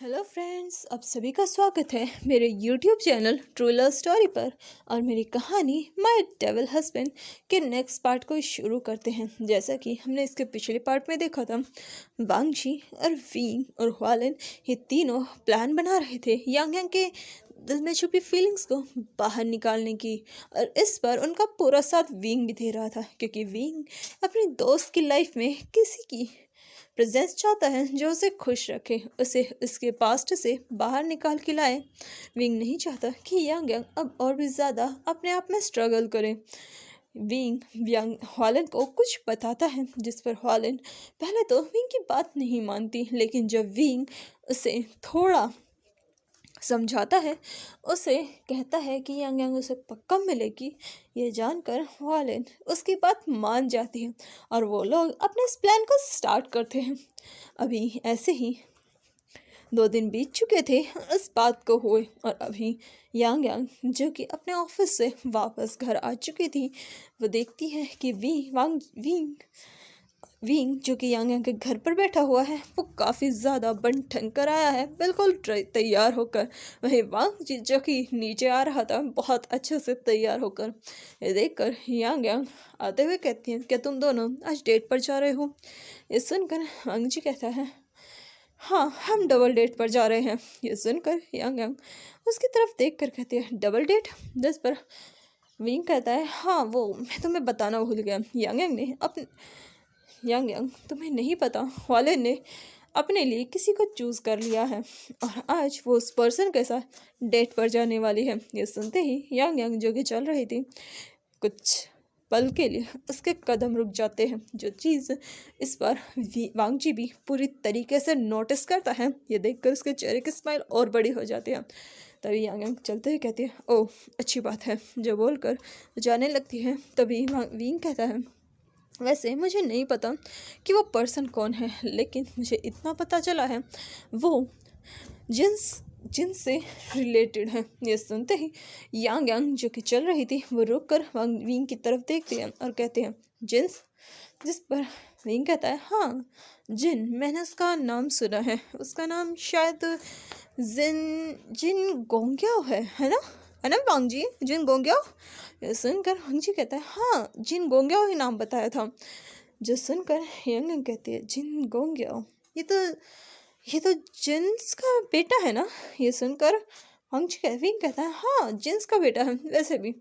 Hello friends, आप सभी का स्वागत है मेरे YouTube channel true love story पर। और मेरी कहानी माय डेविल हस्बैंड के नेक्स्ट पार्ट को शुरू करते हैं। जैसा कि हमने इसके पिछले पार्ट में देखा था, वांगजी और वींग और ह्वालिन ये तीनों प्लान बना रहे थे यांग यांग के दिल में छुपी फीलिंग्स को बाहर निकालने की। और इस पर उनका पूरा साथ वींग भी दे रहा था, क्योंकि वींग अपनी दोस्त की लाइफ में किसी की प्रेजेंस चाहता है जो उसे खुश रखे, उसे उसके पास्ट से बाहर निकाल के लाए। विंग नहीं चाहता कि यांग यांग अब और भी ज़्यादा अपने आप में स्ट्रगल करे। विंग यांग हॉलन को कुछ बताता है, जिस पर हॉलन पहले तो विंग की बात नहीं मानती, लेकिन जब विंग उसे थोड़ा समझाता है, उसे कहता है कि यांग यांग उसे पक्का मिलेगी, ये जानकर हॉलन उसकी बात मान जाती है और वो लोग अपने इस प्लान को स्टार्ट करते हैं। अभी ऐसे ही 2 दिन बीत चुके थे इस बात को हुए, और अभी यांग यांग जो कि अपने ऑफिस से वापस घर आ चुकी थी, वो देखती है कि विंग जो कि यांग यांग के घर पर बैठा हुआ है, वो काफ़ी ज़्यादा बन ठन कर आया है, बिल्कुल तैयार होकर। वहीं वांग जी जो कि नीचे आ रहा था बहुत अच्छे से तैयार होकर। ये देखकर यांग यांग आते हुए कहती हैं, क्या तुम दोनों आज डेट पर जा रहे हो? ये सुनकर वांग जी कहता है, हाँ हम डबल डेट पर जा रहे हैं। ये सुनकर यांग यांग उसकी तरफ देख कर कहती है, डबल डेट? जिस पर विंग कहता है, हाँ वो मैं तुम्हें बताना भूल गया। यांग यांग तुम्हें नहीं पता, हॉलन ने अपने लिए किसी को चूज़ कर लिया है और आज वो उस पर्सन के साथ डेट पर जाने वाली है। ये सुनते ही यांग यांग जो कि चल रही थी, कुछ पल के लिए उसके कदम रुक जाते हैं। जो चीज़ इस बार वांगजी भी पूरी तरीके से नोटिस करता है, ये देखकर उसके चेहरे की स्माइल और बड़ी हो जाती है। तभी यांग यांग चलते हुए कहती है, ओह अच्छी बात है, जो बोलकर जाने लगती है। तभी विंग कहता है, वैसे मुझे नहीं पता कि वो पर्सन कौन है, लेकिन मुझे इतना पता चला है वो जिन से रिलेटेड है। ये सुनते ही यांग यांग जो कि चल रही थी, वो रुक कर विंग की तरफ देखती है और कहते हैं, जिन्स? जिस पर विंग कहता है, हाँ जिन, मैंने उसका नाम सुना है, उसका नाम शायद जिन गोंग्याओ है ना? है ना वांगजी, जिन गोंग्याओ? ये सुनकर वांगजी कहता है, हाँ जिन गोंग्याओ ही नाम बताया था। जो सुनकर यांग यांग कहती है, जिन गोंग्याओ, ये तो जिन्स का बेटा है ना? ये सुनकर विंग कहता है, हाँ जिन्स का बेटा है। वैसे भी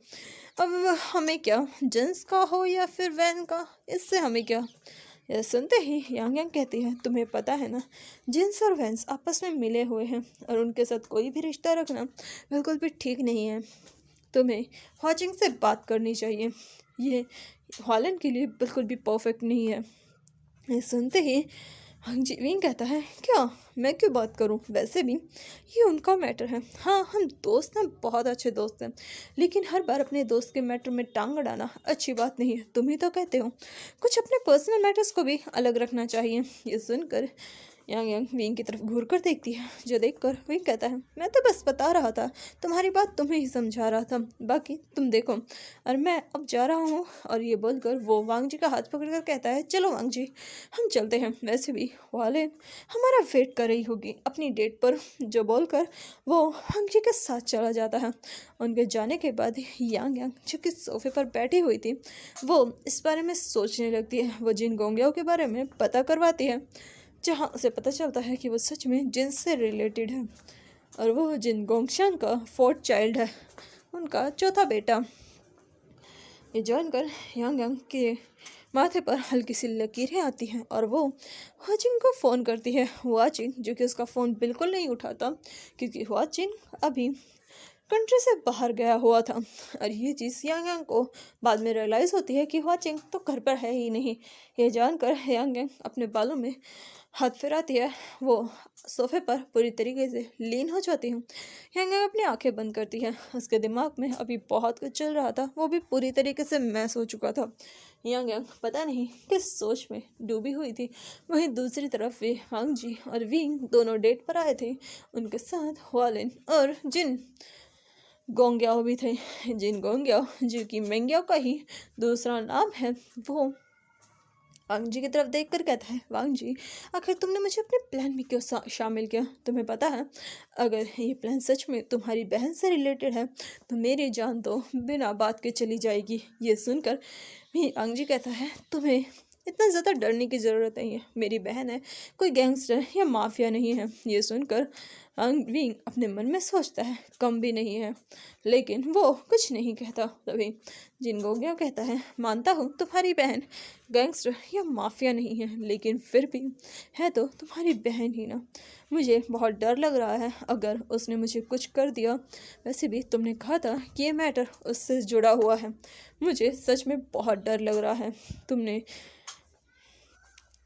अब हमें क्या, जिन्स का हो या फिर वैन का, इससे हमें क्या। यह सुनते ही यांग यांग कहती है, तुम्हें पता है ना, जिन्स और वैंस आपस में मिले हुए हैं और उनके साथ कोई भी रिश्ता रखना बिल्कुल भी ठीक नहीं है। तुम्हें हॉचिंग से बात करनी चाहिए, ये हॉलैंड के लिए बिल्कुल भी परफेक्ट नहीं है। ये सुनते ही विंग कहता है, क्या मैं क्यों बात करूं? वैसे भी ये उनका मैटर है। हाँ हम दोस्त हैं, बहुत अच्छे दोस्त हैं, लेकिन हर बार अपने दोस्त के मैटर में टांग अड़ाना अच्छी बात नहीं है। तुम ही तो कहते हो कुछ अपने पर्सनल मैटर्स को भी अलग रखना चाहिए। ये सुनकर यांग यांग विंग की तरफ घूर कर देखती है, जो देखकर विंग कहता है, मैं तो बस बता रहा था, तुम्हारी बात तुम्हें ही समझा रहा था, बाकी तुम देखो, और मैं अब जा रहा हूँ। और ये बोलकर वो वांग जी का हाथ पकड़कर कहता है, चलो वांग जी हम चलते हैं, वैसे भी वाले हमारा वेट कर रही होगी अपनी डेट पर। जो बोलकर वो वांग जी के साथ चला जाता है। उनके जाने के बाद यांग यांग जो कि सोफे पर बैठी हुई थी, वो इस बारे में सोचने लगती है। वो जिन गोंगियाओं के बारे में पता करवाती है, जहाँ उसे पता चलता है कि वो सच में जिन से रिलेटेड है, और वो जिन गोंगशान का 4th चाइल्ड है, उनका 4था बेटा। ये जानकर यांग यांग के माथे पर हल्की सी लकीरें आती हैं और वो हुआचिन को फ़ोन करती है। हुआचिन जो कि उसका फ़ोन बिल्कुल नहीं उठाता, क्योंकि हुआचिन अभी कंट्री से बाहर गया हुआ था। और ये चीज़ यांग यांग को बाद में रियलाइज़ होती है कि हुआचिन तो घर पर है ही नहीं। ये जानकर यांग यांग अपने बालों में हाथ फिराती है, वो सोफे पर पूरी तरीके से लीन हो जाती हूँ। यांग यांग अपनी आंखें बंद करती है। उसके दिमाग में अभी बहुत कुछ चल रहा था, वो भी पूरी तरीके से मैस हो चुका था। यांग यांग पता नहीं किस सोच में डूबी हुई थी। वहीं दूसरी तरफ वे वांग जी और विंग दोनों डेट पर आए थे, उनके साथ हुआलिन और जिन गोंग्याओ भी थे। जिन गोंग्याओ जो कि मेंग्याओ का ही दूसरा नाम है, वो वांग जी की तरफ देख कर कहता है, वांग जी आखिर तुमने मुझे अपने प्लान में क्यों शामिल किया? तुम्हें पता है अगर ये प्लान सच में तुम्हारी बहन से रिलेटेड है तो मेरी जान तो बिना बात के चली जाएगी। ये सुनकर भी वांग जी कहता है, तुम्हें इतना ज़्यादा डरने की ज़रूरत नहीं है, मेरी बहन है, कोई गैंगस्टर या माफिया नहीं है। ये सुनकर वांग विंग अपने मन में सोचता है, कम भी नहीं है, लेकिन वो कुछ नहीं कहता। तभी जिन गोंगिया कहता है, मानता हूँ तुम्हारी बहन गैंगस्टर या माफिया नहीं है, लेकिन फिर भी है तो तुम्हारी बहन ही ना। मुझे बहुत डर लग रहा है अगर उसने मुझे कुछ कर दिया। वैसे भी तुमने कहा था कि ये मैटर उससे जुड़ा हुआ है, मुझे सच में बहुत डर लग रहा है। तुमने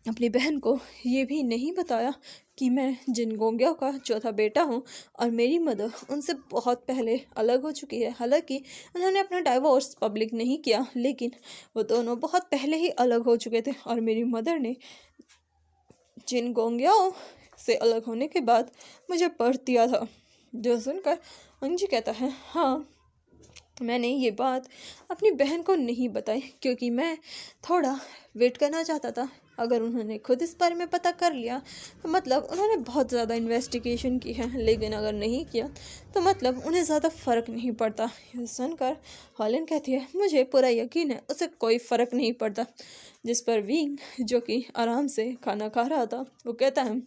अपनी बहन को ये भी नहीं बताया कि मैं जिन गोंगिया का चौथा बेटा हूँ और मेरी मदर उनसे बहुत पहले अलग हो चुकी है। हालांकि उन्होंने अपना डाइवोर्स पब्लिक नहीं किया, लेकिन वो दोनों बहुत पहले ही अलग हो चुके थे और मेरी मदर ने जिन गोंगियाओं से अलग होने के बाद मुझे बर्थ दिया था। जो सुनकर अंजी कहता है, हाँ मैंने ये बात अपनी बहन को नहीं बताई क्योंकि मैं थोड़ा वेट करना चाहता था। अगर उन्होंने खुद इस बारे में पता कर लिया तो मतलब उन्होंने बहुत ज़्यादा इन्वेस्टिगेशन की है, लेकिन अगर नहीं किया तो मतलब उन्हें ज़्यादा फ़र्क नहीं पड़ता। ये सुनकर हॉलिन कहती है, मुझे पूरा यकीन है उसे कोई फ़र्क नहीं पड़ता। जिस पर विंग जो कि आराम से खाना खा रहा था वो कहता है,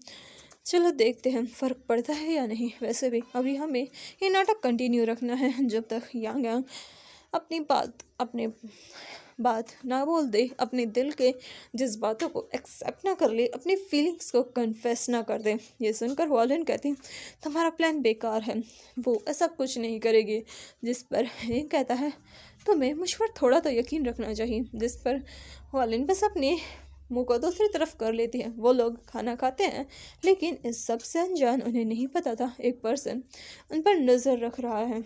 चलो देखते हैं फ़र्क पड़ता है या नहीं। वैसे भी अभी हमें ये नाटक कंटिन्यू रखना है जब तक यांग यांग अपने बात ना बोल दे, अपने दिल के जज्बातों को एक्सेप्ट ना कर ले, अपनी फीलिंग्स को कन्फेस ना कर दे। ये सुनकर वॉलन कहती, तुम्हारा प्लान बेकार है, वो ऐसा कुछ नहीं करेगी। जिस पर ये कहता है, तुम्हें मुझ पर थोड़ा तो यकीन रखना चाहिए। जिस पर वॉलन बस अपने मुंह को दूसरी तरफ कर लेती है। वो लोग खाना खाते हैं, लेकिन इस सब से अनजान उन्हें नहीं पता था एक पर्सन उन पर नज़र रख रहा है,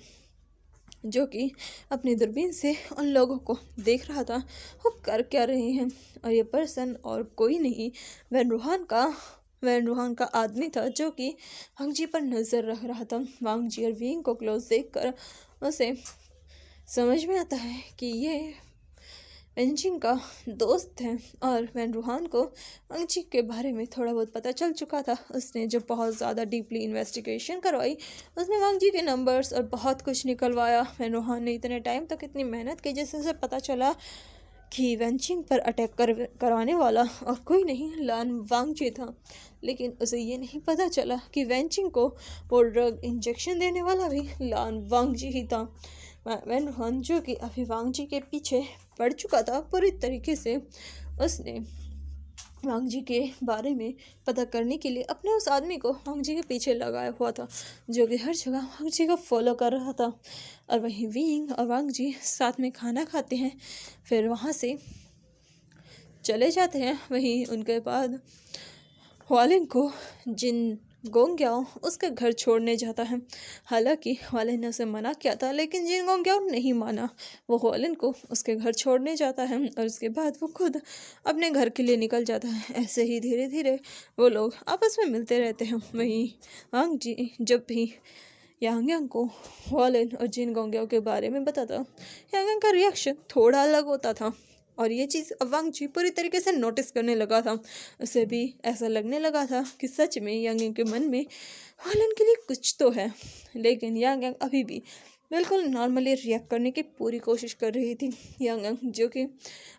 जो कि अपनी दूरबीन से उन लोगों को देख रहा था वो कर क्या रहे हैं। और ये पर्सन और कोई नहीं वैन रूहान का आदमी था, जो कि वांग जी पर नज़र रख रहा था। वांग जी और विंग को क्लोज देखकर उसे समझ में आता है कि ये वेंचिंग का दोस्त है और वैन रूहान को वांगजी के बारे में थोड़ा बहुत पता चल चुका था। उसने जब बहुत ज़्यादा डीपली इन्वेस्टिगेशन करवाई, उसने वांगजी के नंबर्स और बहुत कुछ निकलवाया। वैन रूहान ने इतने टाइम तक इतनी मेहनत की जिससे उसे पता चला कि वेंचिंग पर अटैक करवाने वाला और कोई नहीं लान वांगजी था, लेकिन उसे ये नहीं पता चला कि वेंचिंग को वो ड्रग इंजेक्शन देने वाला भी लान वांगजी ही था। वैन रूहान जो कि अभी वांगजी के पीछे पड़ चुका था पूरी तरीके से, उसने वांगजी के बारे में पता करने के लिए अपने उस आदमी को वांगजी के पीछे लगाया हुआ था, जो कि हर जगह वांगजी को फॉलो कर रहा था। और वहीं विंग और वांगजी साथ में खाना खाते हैं, फिर वहाँ से चले जाते हैं। वहीं उनके बाद वालिन को जिन गोंग्याओ उसके घर छोड़ने जाता है। हालांकि वालिन ने उसे मना किया था, लेकिन जिन गोंग्याओ नहीं माना। वो वालिन को उसके घर छोड़ने जाता है और उसके बाद वो खुद अपने घर के लिए निकल जाता है। ऐसे ही धीरे धीरे वो लोग आपस में मिलते रहते हैं। वहीं वांग जी जब भी यांग यांग को वालिन और जिन गोंग्याओ के बारे में बताता, यांग यांग का रिएक्शन थोड़ा अलग होता था और ये चीज़ वांग जी पूरी तरीके से नोटिस करने लगा था। उसे भी ऐसा लगने लगा था कि सच में यांग यांग के मन में वालिन के लिए कुछ तो है, लेकिन यांग यांग अभी भी बिल्कुल नॉर्मली रिएक्ट करने की पूरी कोशिश कर रही थी। यांग यांग जो कि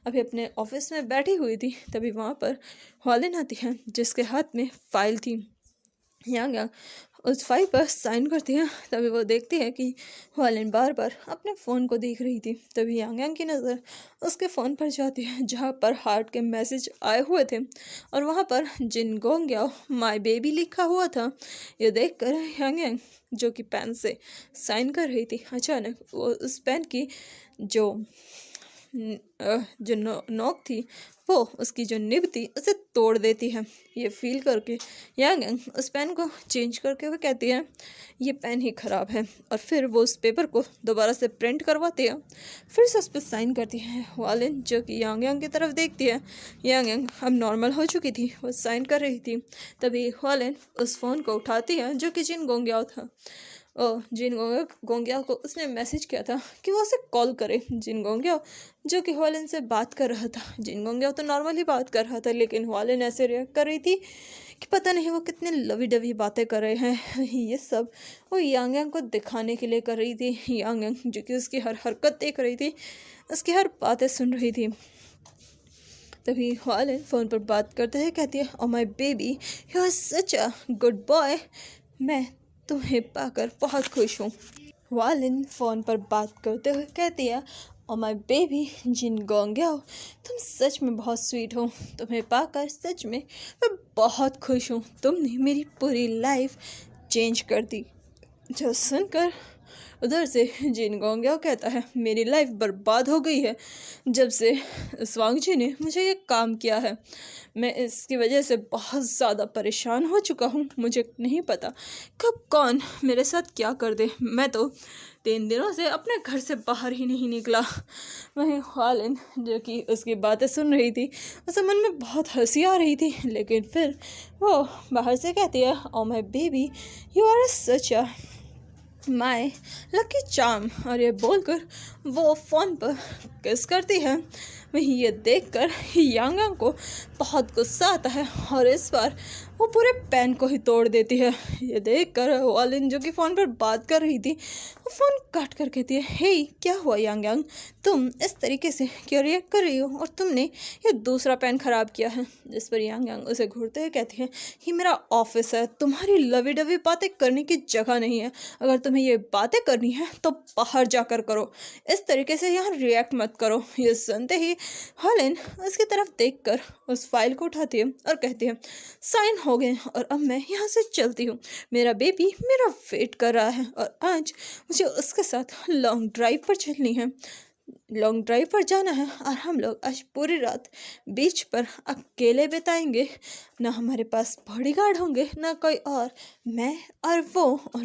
अभी अपने ऑफिस में बैठी हुई थी, तभी वहाँ पर वालिन आती है जिसके हाथ में फ़ाइल थी। यांग यांग उस फाइल पर साइन करती है, तभी वो देखती है कि वालिन बार बार अपने फ़ोन को देख रही थी। तभी यांग यांग की नज़र उसके फ़ोन पर जाती है जहाँ पर हार्ट के मैसेज आए हुए थे और वहाँ पर जिन गोंग्याओ माय बेबी लिखा हुआ था। ये देखकर यांग यांग जो कि पेन से साइन कर रही थी, अचानक वो उस पेन की जो नोक थी, वो उसकी जो निब थी उसे तोड़ देती है। ये फील करके यांग यांग उस पेन को चेंज करके वो कहती है ये पेन ही ख़राब है, और फिर वो उस पेपर को दोबारा से प्रिंट करवाती है, फिर से उस पर साइन करती है। वालिन जो कि यांग यांग की तरफ देखती है, यांग यांग अब नॉर्मल हो चुकी थी, वो साइन कर रही थी। तभी वालिन उस फ़ोन को उठाती है जो कि जिन गोंग्याओ था जिन गोंगिया को उसने मैसेज किया था कि वो उसे कॉल करे। जिन गोंगिया जो कि हुआलिन से बात कर रहा था। जिन गोंगिया तो नॉर्मली बात कर रहा था, लेकिन हुआलिन ऐसे रिएक्ट कर रही थी कि पता नहीं वो कितने लवी डवी बातें कर रहे हैं। ये सब वो यांग यांग को दिखाने के लिए कर रही थी। यांग यांग जो कि उसकी हर हरकत देख रही थी, उसकी हर बातें सुन रही थी। तभी हुआलिन फ़ोन पर बात करते हैं, कहती है, oh my baby, you are such a good boy, मैं तुम्हें पाकर बहुत खुश हूँ। हुआलिन फ़ोन पर बात करते हुए कहती है, ओ माय बेबी जिन गोंगियाओ, तुम सच में बहुत स्वीट हो, तुम्हें पाकर सच में मैं बहुत खुश हूँ, तुमने मेरी पूरी लाइफ चेंज कर दी। जो सुनकर उधर से जिन गोंगियाओ कहता है, मेरी लाइफ बर्बाद हो गई है जब से स्वांग जी ने मुझे ये काम किया है। मैं इसकी वजह से बहुत ज़्यादा परेशान हो चुका हूँ। मुझे नहीं पता कब कौन मेरे साथ क्या कर दे। मैं तो 3 दिनों से अपने घर से बाहर ही नहीं निकला। वहीं हुआलिन जो कि उसकी बातें सुन रही थी, उसे मन में बहुत हंसी आ रही थी, लेकिन फिर वो बाहर से कहती है, oh my baby, you are such a my lucky charm. और ये बोलकर वो फ़ोन पर किस करती है। वहीं ये देखकर यांग यांग को बहुत गुस्सा आता है और इस बार वो पूरे पेन को ही तोड़ देती है। ये देखकर हुआलिन जो कि फ़ोन पर बात कर रही थी, वो फ़ोन काट कर कहती है, हे क्या हुआ यांग यांग, तुम इस तरीके से क्यों रिएक्ट कर रही हो और तुमने ये दूसरा पेन ख़राब किया है। जिस पर यांग यांग उसे घूरते हुए कहती है, ये मेरा ऑफिस है, तुम्हारी लवी डवी बातें करने की जगह नहीं है। अगर तुम्हें ये बातें करनी है तो बाहर जाकर करो, इस तरीके से यहाँ रिएक्ट मत करो। ये सुनते ही हुआलिन उसकी तरफ देखकर उस फाइल को उठाती है और कहती है, साइन हो गए और अब मैं यहाँ से चलती हूँ। मेरा बेबी मेरा वेट कर रहा है और आज मुझे उसके साथ लॉन्ग ड्राइव पर चलनी है, लॉन्ग ड्राइव पर जाना है और हम लोग आज पूरी रात बीच पर अकेले बिताएंगे। ना हमारे पास बॉडीगार्ड होंगे ना कोई और, मैं और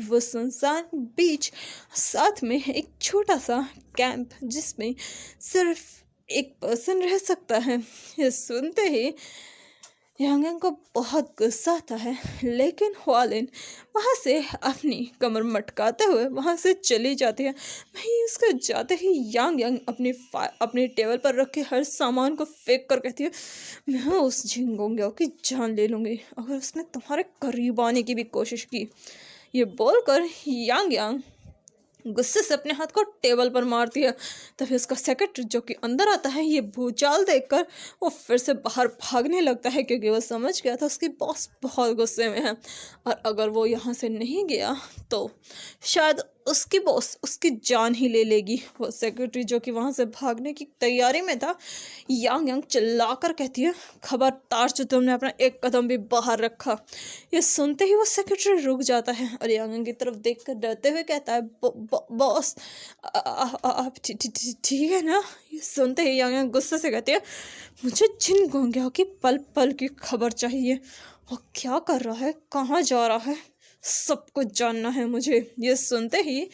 वो सुनसान बीच, साथ में एक छोटा सा कैंप जिसमें सिर्फ एक पर्सन रह सकता है। ये सुनते ही यांग यांग को बहुत गुस्सा आता है, लेकिन हुआलिन वहाँ से अपनी कमर मटकाते हुए वहाँ से चली जाती है। वहीं उसके जाते ही यांग यांग अपनी टेबल पर रखे हर सामान को फेंक कर कहती है, मैं उस जिन गोंगियाओ की जान ले लूँगी अगर उसने तुम्हारे करीब आने की भी कोशिश की। ये बोलकर यांग यांग गुस्से से अपने हाथ को टेबल पर मारती है। तभी उसका सेक्रेटरी जो कि अंदर आता है, ये भूचाल देखकर वो फिर से बाहर भागने लगता है, क्योंकि वो समझ गया था उसकी बॉस बहुत गुस्से में है और अगर वो यहाँ से नहीं गया तो शायद उसकी बॉस उसकी जान ही ले लेगी। वो सेक्रेटरी जो कि वहाँ से भागने की तैयारी में था, यांग यांग चिल्लाकर कहती है, खबरदार जो तुमने अपना एक कदम भी बाहर रखा। ये सुनते ही वो सेक्रेटरी रुक जाता है और यांग यांग की तरफ देखकर डरते हुए कहता है, बॉस आप ठीक है ना। ये सुनते ही यांग यांग गुस्से से कहती है, मुझे जिन गोंगियाओं की पल पल की खबर चाहिए, वो क्या कर रहा है, कहाँ जा रहा है, सब कुछ जानना है मुझे। ये सुनते ही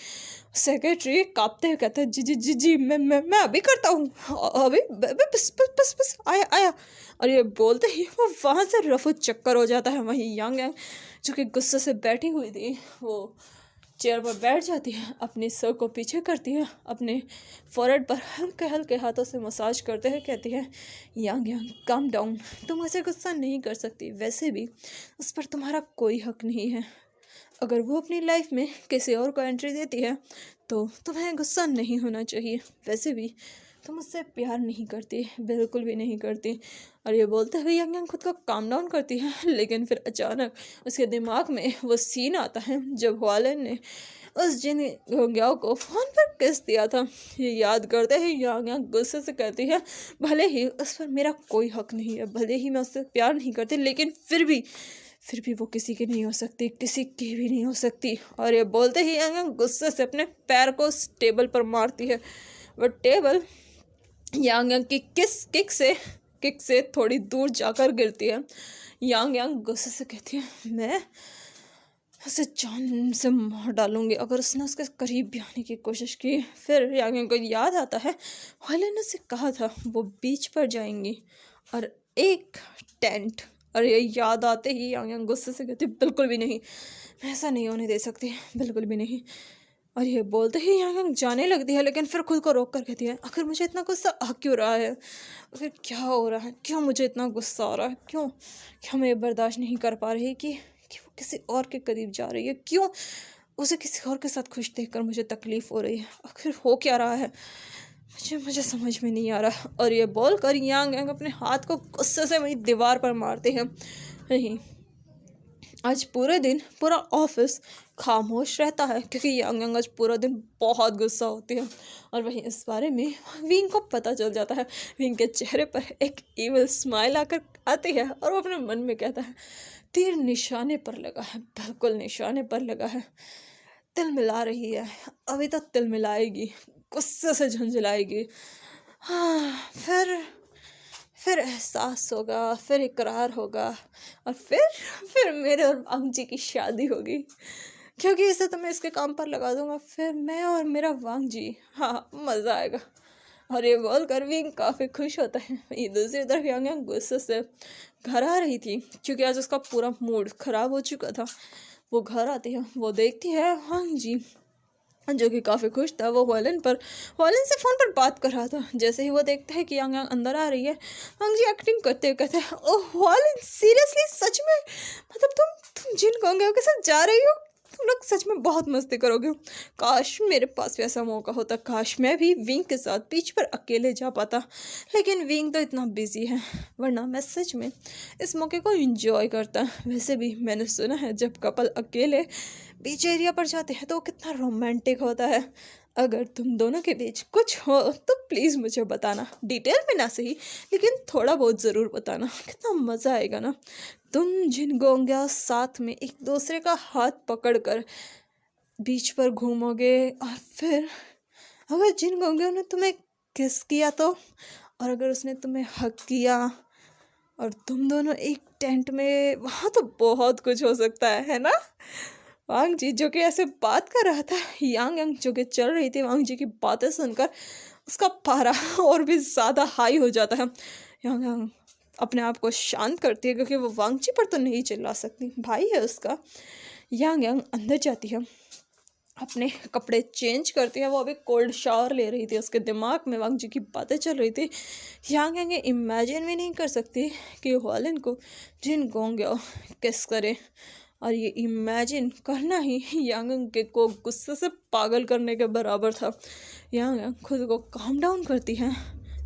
सेक्रेटरी कांपते हुए कहते हैं, जी जी जी जी मैं अभी करता हूँ, अभी बस बस बस बस आया। और ये बोलते ही वो वहाँ से रफू चक्कर हो जाता है। वहीं यांग यांग जो कि गुस्से से बैठी हुई थी, वो चेयर पर बैठ जाती है, अपनी सर को पीछे करती है, अपने फोrehead पर हल्के हल्के हाथों से मसाज करते हुए कहती है, यांग यांग काम डाउन, तुम ऐसे गुस्सा नहीं कर सकती, वैसे भी उस पर तुम्हारा कोई हक नहीं है। अगर वो अपनी लाइफ में किसी और को एंट्री देती है तो तुम्हें गुस्सा नहीं होना चाहिए, वैसे भी तुम उससे प्यार नहीं करती, बिल्कुल भी नहीं करती। और ये बोलते हुए यांग यांग खुद को काम डाउन करती है, लेकिन फिर अचानक उसके दिमाग में वो सीन आता है जब हुआलिन ने उस जिन गोंगियाओ को फ़ोन पर किस दिया था। ये याद करते ही यांग यांग गुस्से से कहती है, भले ही उस पर मेरा कोई हक नहीं है, भले ही मैं उससे प्यार नहीं करती, लेकिन फिर भी वो किसी की नहीं हो सकती, किसी की भी नहीं हो सकती। और ये बोलते ही यांग यांग गुस्से से अपने पैर को उस टेबल पर मारती है। वह टेबल यांग यांग की किक से थोड़ी दूर जाकर गिरती है। यांग यांग गुस्से से कहती है, मैं उसे जान से मार डालूंगी अगर उसने उसके करीब भी आने की कोशिश की। फिर यांग यांग को याद आता है, हुआलिन ने उसे कहा था वो बीच पर जाएंगी और एक टेंट। और ये याद आते ही यांग यांग गुस्से से कहती, बिल्कुल भी नहीं, मैं ऐसा नहीं होने दे सकती, बिल्कुल भी नहीं। और ये बोलते ही यांग यांग जाने लगती है, लेकिन फिर खुद को रोक कर कहती है, आखिर मुझे इतना गुस्सा आ क्यों रहा है, आखिर क्या हो रहा है, क्यों मुझे इतना गुस्सा आ रहा है, क्यों मैं ये बर्दाश्त नहीं कर पा रही कि वो किसी और के करीब जा रही है, क्यों उसे किसी और के साथ खुश देखकर मुझे तकलीफ़ हो रही है, आखिर हो क्या रहा है, मुझे समझ में नहीं आ रहा। और ये बोल कर यांग यांग अपने हाथ को गुस्से से वही दीवार पर मारते हैं। नहीं, आज पूरे दिन पूरा ऑफिस खामोश रहता है, क्योंकि यांग यांग आज पूरा दिन बहुत गुस्सा होती है। और वहीं इस बारे में विंग को पता चल जाता है। विंग के चेहरे पर एक इविल स्माइल आकर आती है और वो अपने मन में कहता है, तीर निशाने पर लगा है, बिल्कुल निशाने पर लगा है, तिल मिला रही है, अभी तो तिल मिलाएगी, गुस्से से झंझलाएगी। हाँ, फिर एहसास होगा, फिर इकरार होगा, और फिर मेरे और वांग जी की शादी होगी, क्योंकि इसे तो मैं इसके काम पर लगा दूंगा, फिर मैं और मेरा वांग जी, हाँ मज़ा आएगा। और ये बोल कर विंग काफ़ी खुश होता है। ये दूसरी तरफ यांग यांग गुस्से से घर आ रही थी, क्योंकि आज उसका पूरा मूड ख़राब हो चुका था। वो घर आती है, वो देखती है वांग जी जो कि काफ़ी खुश था, वो हॉलन से फ़ोन पर बात कर रहा था। जैसे ही वो देखता है कि यांग यांग अंदर आ रही है, वांग जी एक्टिंग करते हुए कहते हैं, ओह हॉलन, सीरियसली, सच में, मतलब तुम जिन गोंगे के साथ जा रही हो, तुम लोग सच में बहुत मस्ती करोगे। काश मेरे पास भी ऐसा मौका होता, काश मैं भी विंग के साथ बीच पर अकेले जा पाता, लेकिन विंग तो इतना बिजी है, वरना मैं सच में इस मौके को एंजॉय करता। वैसे भी मैंने सुना है जब कपल अकेले बीच एरिया पर जाते हैं तो वो कितना रोमांटिक होता है। अगर तुम दोनों के बीच कुछ हो तो प्लीज़ मुझे बताना, डिटेल में ना सही, लेकिन थोड़ा बहुत ज़रूर बताना, कितना मज़ा आएगा ना। तुम जिन गोंगिया साथ में एक दूसरे का हाथ पकड़कर बीच पर घूमोगे, और फिर अगर जिन गोंगियों ने तुम्हें किस किया तो, और अगर उसने तुम्हें हक किया और तुम दोनों एक टेंट में, वहाँ तो बहुत कुछ हो सकता है ना। वांग जी जो कि ऐसे बात कर रहा था, यांग यांग जो कि चल रही थी, वांग जी की बातें सुनकर उसका पारा और भी ज़्यादा हाई हो जाता है। यांग यांग अपने आप को शांत करती है, क्योंकि वो वांग जी पर तो नहीं चिल्ला सकती, भाई है उसका। यांग यांग अंदर जाती है, अपने कपड़े चेंज करती है। वो अभी कोल्ड शावर ले रही थी, उसके दिमाग में वांग जी की बातें चल रही थी। यांग यांग इमेजिन भी नहीं कर सकती कि हॉलन को जिन गोंग्यो किस करे, और ये इमेजिन करना ही यांग यांग के को गुस्से से पागल करने के बराबर था। यांग यांग खुद को काम डाउन करती है,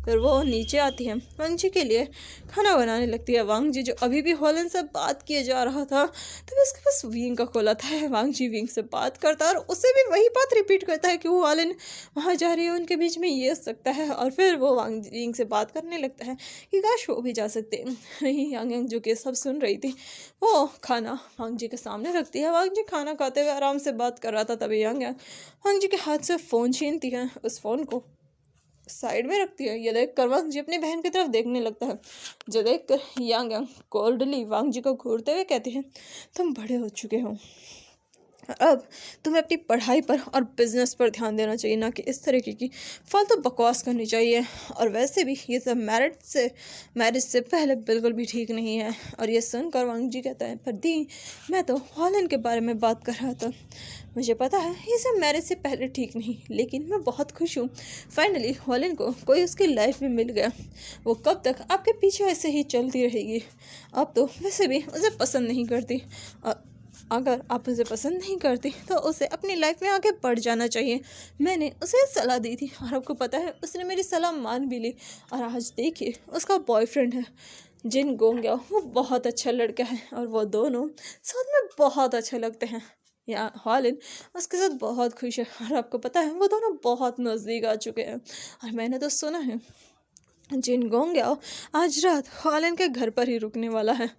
फिर वो नीचे आती है, वांग जी के लिए खाना बनाने लगती है। वांग जी जो अभी भी हॉलन से बात किए जा रहा था, तभी उसके पास विंग का कॉल आता है। वांग जी विंग से बात करता है और उसे भी वही बात रिपीट करता है कि वो हॉलन वहाँ जा रही है, उनके बीच में ये हो सकता है। और फिर वो वांग विंग से बात करने लगता है कि काश वो भी जा सकते। नहीं, यांग यांग जो कि सब सुन रही थी, वो खाना वांग जी के सामने रखती है। वांग जी खाना खाते हुए आराम से बात कर रहा था, तभी यांग यांग वांग जी के हाथ से फ़ोन छीनती है, उस फ़ोन को साइड में रखती है। ये देख कर वांग जी अपनी बहन की तरफ देखने लगता है, जो देख कर यांग यांग कोल्डली वांग जी को घूरते हुए कहती है, तुम बड़े हो चुके हो, अब तुम्हें अपनी पढ़ाई पर और बिजनेस पर ध्यान देना चाहिए, ना कि इस तरीके की फालतू बकवास करनी चाहिए। और वैसे भी ये सब मैरिज से पहले बिल्कुल भी ठीक नहीं है। और ये सुनकर वांग जी कहता है, पर दी, मैं तो हॉलन के बारे में बात कर रहा था, मुझे पता है ये सब मैरिज से पहले ठीक नहीं, लेकिन मैं बहुत खुश हूँ फाइनली हॉलन को कोई उसकी लाइफ में मिल गया। वो कब तक आपके पीछे ऐसे ही चलती रहेगी, अब तो वैसे भी उसे पसंद नहीं करती, और अगर आप उसे पसंद नहीं करती तो उसे अपनी लाइफ में आगे बढ़ जाना चाहिए। मैंने उसे सलाह दी थी और आपको पता है उसने मेरी सलाह मान भी ली, और आज देखिए उसका बॉयफ्रेंड है जिन गोंग्या, वो बहुत अच्छा लड़का है, और वो दोनों साथ में बहुत अच्छे लगते हैं। या हॉलन उसके साथ बहुत खुश है, और आपको पता है वो दोनों बहुत नज़दीक आ चुके हैं। और मैंने तो सुना है जिन गोंग्या आज रात हॉलन के घर पर ही रुकने वाला है।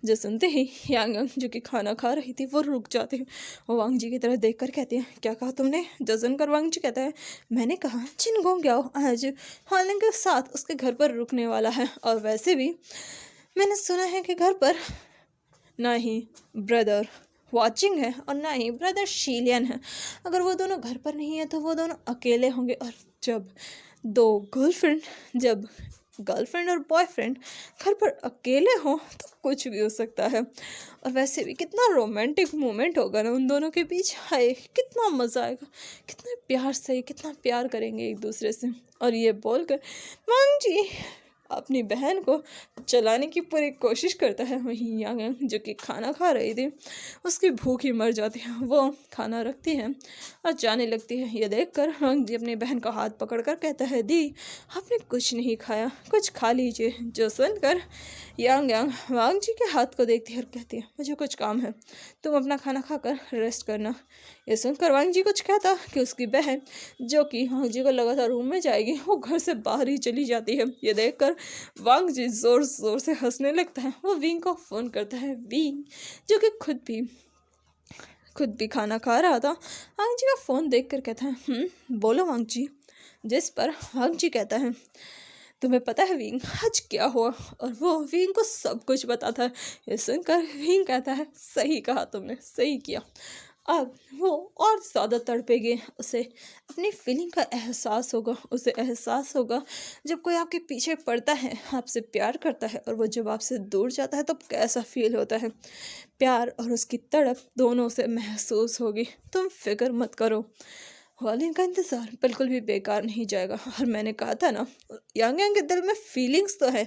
जो सुनते ही यांग यांग जो कि खाना खा रही थी, वो रुक जाती है। वो वांग जी की तरफ देखकर कहती है, क्या कहा तुमने? जो सुनकर वांग जी कहता है, मैंने कहा जिन गोंग्या आज हॉलन के साथ उसके घर पर रुकने वाला है, और वैसे भी मैंने सुना है कि घर पर ना ही ब्रदर वॉचिंग है और ना ही ब्रदर शीलियन है। अगर वो दोनों घर पर नहीं है तो वो दोनों अकेले होंगे, और जब दो गर्लफ्रेंड जब गर्लफ्रेंड और बॉयफ्रेंड घर पर अकेले हों तो कुछ भी हो सकता है। और वैसे भी कितना रोमांटिक मोमेंट होगा ना उन दोनों के बीच, हाय कितना मज़ा आएगा, कितने प्यार से कितना प्यार करेंगे एक दूसरे से। और ये बोलकर मांग जी अपनी बहन को चलाने की पूरी कोशिश करता है। वहीं यांग यांग जो कि खाना खा रही थी, उसकी भूख ही मर जाती है, वो खाना रखती है और जाने लगती है। ये देखकर वांग जी अपनी बहन का हाथ पकड़कर कहता है, दी आपने कुछ नहीं खाया, कुछ खा लीजिए। जो सुनकर यांग यांग वांग जी के हाथ को देखती है और कहती है, मुझे कुछ काम है, तुम अपना खाना खाकर रेस्ट करना। ये सुनकर वांग जी कुछ कहता कि उसकी बहन जो कि वांग जी को लगातार रूम में जाएगी, वो घर से बाहर ही चली जाती है। ये देखकर वांग जी जोर जोर से हंसने लगता है। वो विंग को फ़ोन करता है। विंग जो कि खुद भी खाना खा रहा था, वांग जी का फ़ोन देखकर कहता है, बोलो वांग जी। जिस पर वांग जी कहता है, तुम्हें पता है विंग आज क्या हुआ? और वो विंग को सब कुछ बताता है। ये सुनकर विंग कहता है, सही कहा तुमने, सही किया। अब वो और ज़्यादा तड़पेगी, उसे अपनी फीलिंग का एहसास होगा। उसे एहसास होगा जब कोई आपके पीछे पड़ता है, आपसे प्यार करता है, और वो जब आपसे दूर जाता है तब कैसा फील होता है। प्यार और उसकी तड़प दोनों से महसूस होगी। तुम फिक्र मत करो, वालिन का इंतज़ार बिल्कुल भी बेकार नहीं जाएगा। और मैंने कहा था ना, यांग यांग के दिल में फीलिंग्स तो है,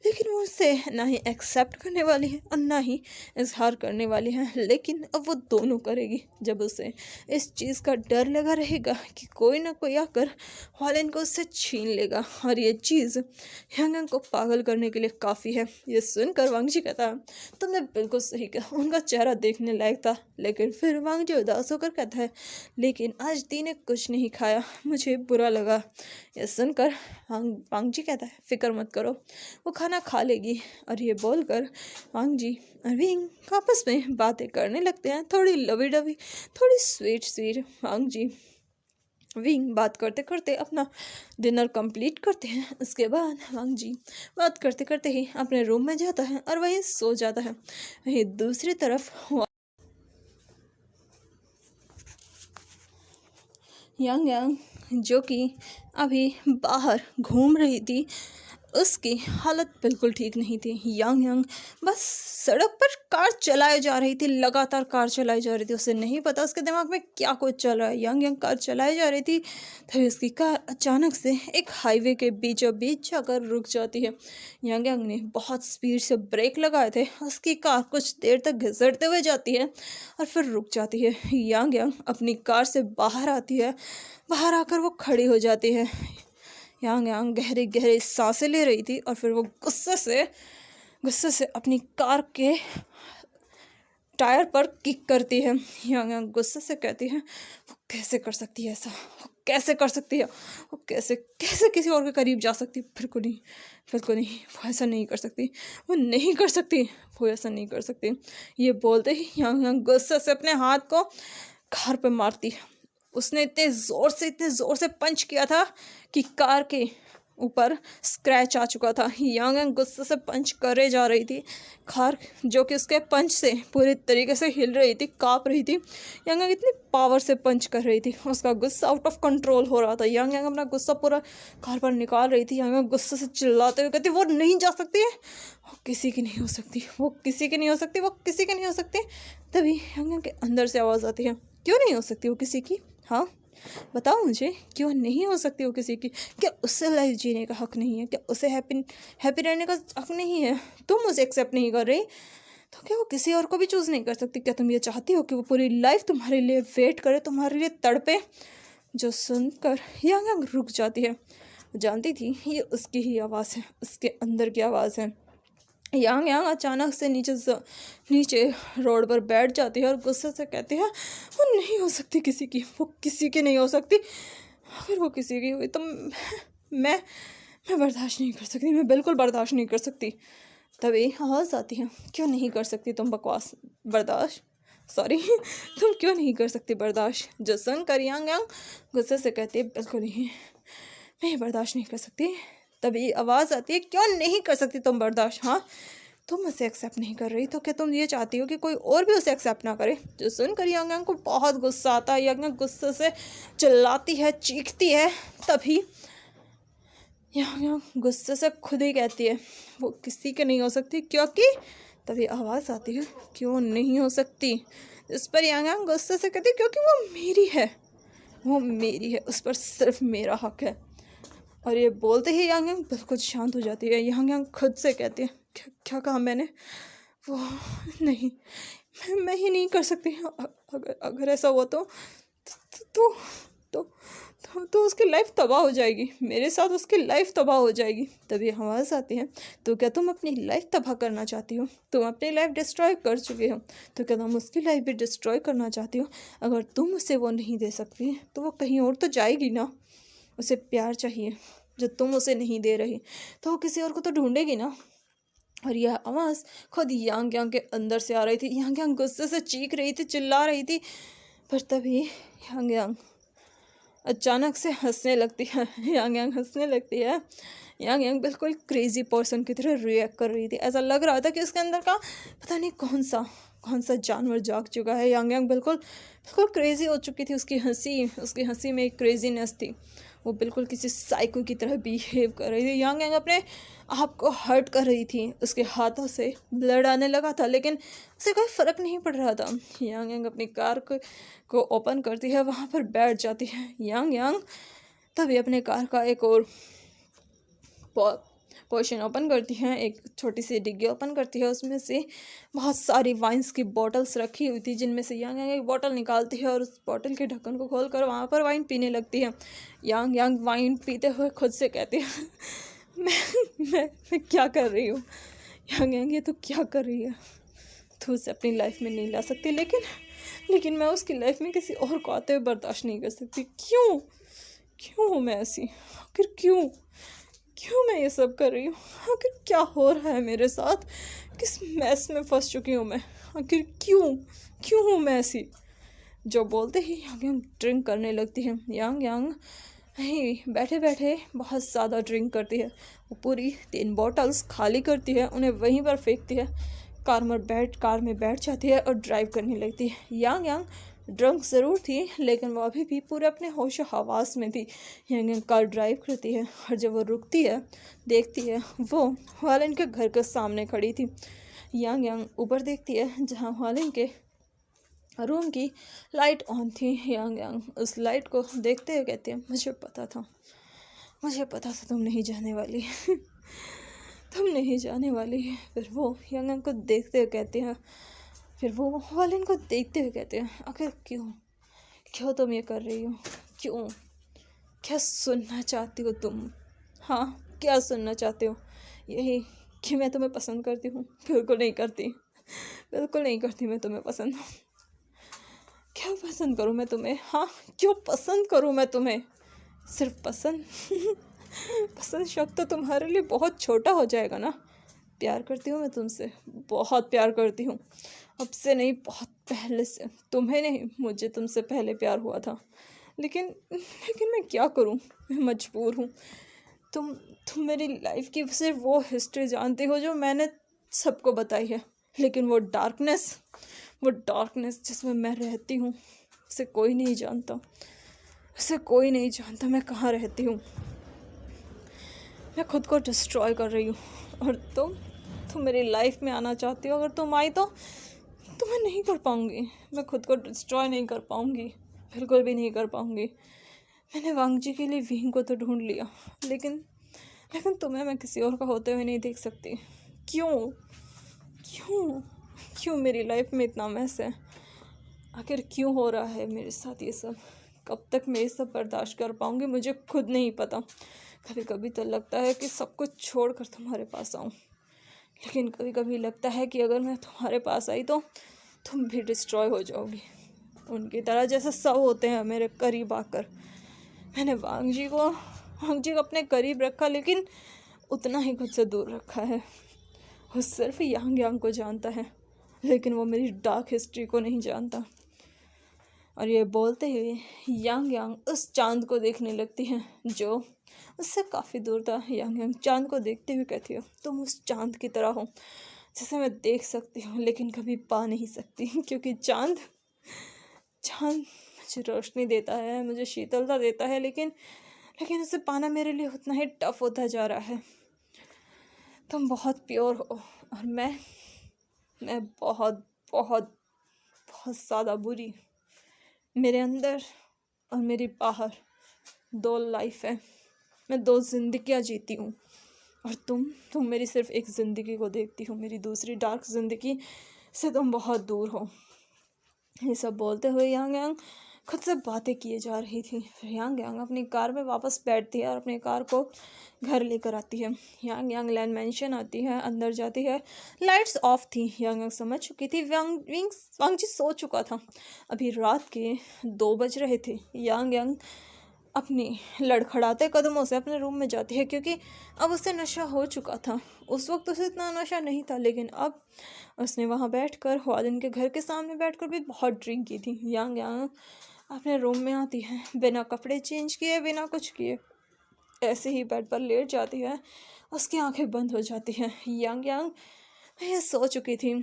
लेकिन वो उसे ना ही एक्सेप्ट करने वाली है और ना ही इजहार करने वाली है। लेकिन अब वो दोनों करेगी जब उसे इस चीज़ का डर लगा रहेगा कि कोई ना कोई आकर वालिन को उससे छीन लेगा। और ये चीज़ यांग यांग को पागल करने के लिए काफ़ी है। ये सुनकर वांग जी कहता है, तुमने बिल्कुल सही कहा। उनका चेहरा देखने लायक था। लेकिन फिर वांग जी उदास होकर कहता है, लेकिन आज दी ने कुछ नहीं खाया, मुझे बुरा लगा। ये सुनकर वांग जी कहता है, फिक्र मत करो, वो खाना खा लेगी। और ये बोलकर वांग जी और विंग आपस में बातें करने लगते हैं, थोड़ी लवी डवी, थोड़ी स्वीट स्वीट। वांग जी विंग बात करते करते अपना डिनर कंप्लीट करते हैं। उसके बाद वांग जी बात करते करते ही अपने रूम में जाता है और वहीं सो जाता है। वहीं दूसरी तरफ यांग यांग जो कि अभी बाहर घूम रही थी, उसकी हालत बिल्कुल ठीक नहीं थी। यांग यांग बस सड़क पर कार चलाए जा रही थी, लगातार कार चलाई जा रही थी। उसे नहीं पता उसके दिमाग में क्या कुछ चल रहा है। यांग यांग कार चलाई जा रही थी, तभी उसकी कार अचानक से एक हाईवे के बीचों बीच जाकर रुक जाती है। यांग यांग ने बहुत स्पीड से ब्रेक लगाए थे, उसकी कार कुछ देर तक घिसटते हुए जाती है और फिर रुक जाती है। यांग यांग अपनी कार से बाहर आती है, बाहर आकर वो खड़ी हो जाती है। यांग यांग गहरी गहरी सांसें ले रही थी और फिर वो गुस्से से अपनी कार के टायर पर किक करती है। यांग यांग गुस्से से कहती है, वो कैसे कर सकती है ऐसा, वो कैसे कर सकती है, वो कैसे कैसे किसी और के करीब जा सकती है? बिल्कुल नहीं, बिल्कुल नहीं, वो ऐसा नहीं कर सकती, वो नहीं कर सकती, वो ऐसा नहीं कर सकती। ये बोलते ही यांग यांग गुस्से से अपने हाथ को कार पर मारती है। उसने इतने ज़ोर से पंच किया था कि कार के ऊपर स्क्रैच आ चुका था। यांग यांग गुस्से से पंच करे जा रही थी। कार जो कि उसके पंच से पूरी तरीके से हिल रही थी, काँप रही थी। यांग यांग इतनी पावर से पंच कर रही थी, उसका गुस्सा आउट ऑफ कंट्रोल हो रहा था। यांग यांग अपना गुस्सा पूरा कार पर निकाल रही थी। यांग यांग गुस्से से चिल्लाते हुए कहती, वो नहीं जा सकती है, वो किसी की नहीं हो सकती, वो किसी की नहीं हो सकती, वो किसी की नहीं हो सकती। तभी यांग यांग के अंदर से आवाज़ आती है, क्यों नहीं हो सकती वो किसी की? हाँ बताओ मुझे, क्यों नहीं हो सकती वो किसी की? क्या उससे लाइफ जीने का हक नहीं है? क्या उसे हैप्पी रहने का हक नहीं है? तुम उसे एक्सेप्ट नहीं कर रही तो क्या वो किसी और को भी चूज़ नहीं कर सकती? क्या तुम ये चाहती हो कि वो पूरी लाइफ तुम्हारे लिए वेट करे, तुम्हारे लिए तड़पे? जो सुनकर यांग यांग रुक जाती है। जानती थी ये उसकी ही आवाज़ है, उसके अंदर की आवाज़ है। यांग यांग अचानक से नीचे रोड पर बैठ जाती है और गुस्से से कहती है, वो नहीं हो सकती किसी की, वो किसी की नहीं हो सकती। अगर वो किसी की हुई तो मैं बर्दाश्त नहीं कर सकती, मैं बिल्कुल बर्दाश्त नहीं कर सकती। तभी आवाज़ आती है, क्यों नहीं कर सकती तुम बकवास बर्दाश्त, सॉरी तुम क्यों नहीं कर सकती बर्दाश्त? जो सुनकर यांग यांग गुस्से से कहती है, बिल्कुल नहीं, मैं ये बर्दाश्त नहीं कर सकती। तभी आवाज़ आती है, क्यों नहीं कर सकती तुम बर्दाश्त? हाँ तुम उसे एक्सेप्ट नहीं कर रही तो क्या तुम ये चाहती हो कि कोई और भी उसे एक्सेप्ट ना करे? जो सुनकर यांग यांग को बहुत गुस्सा आता है। यांग यांग गुस्से से चिल्लाती है, चीखती है। तभी यहाँ गुस्से से खुद ही कहती है वो किसी के नहीं हो सकती, क्योंकि तभी आवाज़ आती है क्यों नहीं हो सकती। इस पर यहाँ गुस्से से कहती है क्योंकि वो मेरी है, वो मेरी है, उस पर सिर्फ मेरा हक है। और ये बोलते ही यांग यांग बिल्कुल शांत हो जाती है। यांग यांग खुद से कहती है क्या कहा मैंने, वो नहीं, मैं ही नहीं कर सकती। अगर ऐसा हुआ तो तो तो तो उसकी लाइफ तबाह हो जाएगी, मेरे साथ उसकी लाइफ तबाह हो जाएगी। तभी आवाज़ आती है तो क्या तुम अपनी लाइफ तबाह करना चाहती हो? तुम अपनी लाइफ डिस्ट्रॉय कर चुके हो, तो क्या तुम उसकी लाइफ भी डिस्ट्रॉय करना चाहती हो? अगर तुम उसे वो नहीं दे सकती तो वो कहीं और तो जाएगी ना। उसे प्यार चाहिए, जो तुम उसे नहीं दे रही, तो वो किसी और को तो ढूंढेगी ना। और यह आवाज़ खुद यांग यांग के अंदर से आ रही थी। यांग यांग गुस्से से चीख रही थी, चिल्ला रही थी। पर तभी यांग यांग अचानक से हंसने लगती है। यांग यांग हंसने लगती है। यांग यांग बिल्कुल क्रेजी पर्सन की तरह रिएक्ट कर रही थी। ऐसा लग रहा था कि उसके अंदर का पता नहीं कौन सा जानवर जाग चुका है। यांग यांग बिल्कुल बिल्कुल क्रेजी हो चुकी थी। उसकी हंसी में एक क्रेजीनेस थी। वो बिल्कुल किसी साइको की तरह बिहेव कर रही थी। यांग यांग अपने आप को हर्ट कर रही थी। उसके हाथों से ब्लड आने लगा था, लेकिन उसे कोई फ़र्क नहीं पड़ रहा था। यांग यांग अपनी कार को ओपन करती है, वहाँ पर बैठ जाती है। यांग यांग तभी अपने कार का एक और पोर्शन ओपन करती है, एक छोटी सी डिग्गी ओपन करती है। उसमें से बहुत सारी वाइन्स की बॉटल्स रखी हुई थी, जिनमें से यांग यांग एक बॉटल निकालती है और उस बॉटल के ढक्कन को खोलकर वहाँ पर वाइन पीने लगती है। यांग यांग वाइन पीते हुए खुद से कहती है मैं क्या कर रही हूँ? यांग यांग ये तो क्या कर रही है? तो उसे अपनी लाइफ में नहीं ला सकती, लेकिन मैं उसकी लाइफ में किसी और को आते हुए बर्दाश्त नहीं कर सकती। क्यों हूँ मैं ऐसी? आखिर क्यों मैं ये सब कर रही हूँ? आखिर क्या हो रहा है मेरे साथ? किस मैस में फंस चुकी हूँ मैं? आखिर क्यों हूँ मैं ऐसी? जो बोलते ही यांग यांग ड्रिंक करने लगती है। यांग यांग नहीं बैठे बैठे बहुत ज़्यादा ड्रिंक करती है। वो पूरी 3 बॉटल्स खाली करती है, उन्हें वहीं पर फेंकती है। कार में बैठ जाती है और ड्राइव करने लगती है। यांग यांग ड्रंक ज़रूर थी, लेकिन वो अभी भी पूरे अपने होश हवास में थी। यांग यांग कार ड्राइव करती है और जब वो रुकती है, देखती है वो वालिन के घर के सामने खड़ी थी। यांग यांग ऊपर देखती है जहाँ वालिन के रूम की लाइट ऑन थी। यांग यांग उस लाइट को देखते हुए कहती है मुझे पता था तुम नहीं जाने वाली तुम नहीं जाने वाली। फिर वो यांग यांग को देखते हुए कहती है, फिर वो वालिन को देखते हुए कहते हैं आखिर क्यों तुम ये कर रही हो? क्या सुनना चाहती हो तुम? हाँ, क्या सुनना चाहते हो? यही कि मैं तुम्हें पसंद करती हूँ? बिल्कुल नहीं करती मैं तुम्हें पसंद। क्या पसंद करूँ मैं तुम्हें? हाँ, क्यों पसंद करूँ मैं तुम्हें? सिर्फ पसंद पसंद शब्द तो तुम्हारे लिए बहुत छोटा हो जाएगा ना। प्यार करती हूँ मैं तुमसे, बहुत प्यार करती हूँ। अब से नहीं, बहुत पहले से। तुम्हें नहीं, मुझे तुमसे पहले प्यार हुआ था। लेकिन मैं क्या करूँ? मैं मजबूर हूँ। तुम मेरी लाइफ की सिर्फ वो हिस्ट्री जानती हो जो मैंने सबको बताई है, लेकिन वो डार्कनेस जिसमें मैं रहती हूँ उसे कोई नहीं जानता मैं कहाँ रहती हूँ। मैं खुद को डिस्ट्रॉय कर रही हूँ और तुम मेरी लाइफ में आना चाहती हो। अगर तुम आई तो मैं नहीं कर पाऊँगी। मैं खुद को डिस्ट्रॉय नहीं कर पाऊँगी, बिल्कुल भी नहीं कर पाऊँगी। मैंने वांग जी के लिए विंग को तो ढूंढ लिया, लेकिन तुम्हें मैं किसी और का होते हुए नहीं देख सकती। क्यों मेरी लाइफ में इतना मैस है? आखिर क्यों हो रहा है मेरे साथ ये सब? कब तक मैं ये सब बर्दाश्त कर पाऊँगी, मुझे खुद नहीं पता। कभी कभी तो लगता है कि सब कुछ छोड़कर तुम्हारे पास आऊँ, लेकिन कभी कभी लगता है कि अगर मैं तुम्हारे पास आई तो तुम भी डिस्ट्रॉय हो जाओगी उनकी तरह, जैसे सब होते हैं मेरे करीब आकर। मैंने वांग जी को अपने करीब रखा, लेकिन उतना ही खुद से दूर रखा है। वो सिर्फ यांग यांग को जानता है, लेकिन वो मेरी डार्क हिस्ट्री को नहीं जानता। और ये बोलते हुए यांग यांग उस चांद को देखने लगती है जो उससे काफ़ी दूर था। यांग यांग चांद को देखते हुए कहती है तुम उस चांद की तरह हो जिसे मैं देख सकती हूँ, लेकिन कभी पा नहीं सकती, क्योंकि चांद मुझे रोशनी देता है, मुझे शीतलता देता है, लेकिन लेकिन उसे पाना मेरे लिए उतना ही टफ होता जा रहा है। तुम बहुत प्योर हो और मैं बहुत बहुत बहुत ज़्यादा बुरी। मेरे अंदर और मेरी बाहर दो लाइफ है, मैं दो जिंदगियां जीती हूँ और तुम मेरी सिर्फ एक ज़िंदगी को देखती हो, मेरी दूसरी डार्क ज़िंदगी से तुम बहुत दूर हो। ये सब बोलते हुए यांग यांग खुद से बातें किए जा रही थी। फिर यांग यांग अपनी कार में वापस बैठती है और अपनी कार को घर लेकर आती है। यांग यांग लैंड मैंशन आती है, अंदर जाती है। लाइट्स ऑफ थी। यांग यांग समझ चुकी थी वांग जी सो चुका था। अभी रात के 2 बज रहे थे। यांग यांग अपनी लड़खड़ाते कदमों से अपने रूम में जाती है क्योंकि अब उसे नशा हो चुका था। उस वक्त उसे इतना नशा नहीं था, लेकिन अब उसने वहाँ बैठकर वालिन के घर के सामने बैठकर भी बहुत ड्रिंक की थी। यांग यांग अपने रूम में आती है, बिना कपड़े चेंज किए, बिना कुछ किए ऐसे ही बेड पर लेट जाती है। उसकी आंखें बंद हो जाती हैं। यांग यांग ये सो चुकी थी,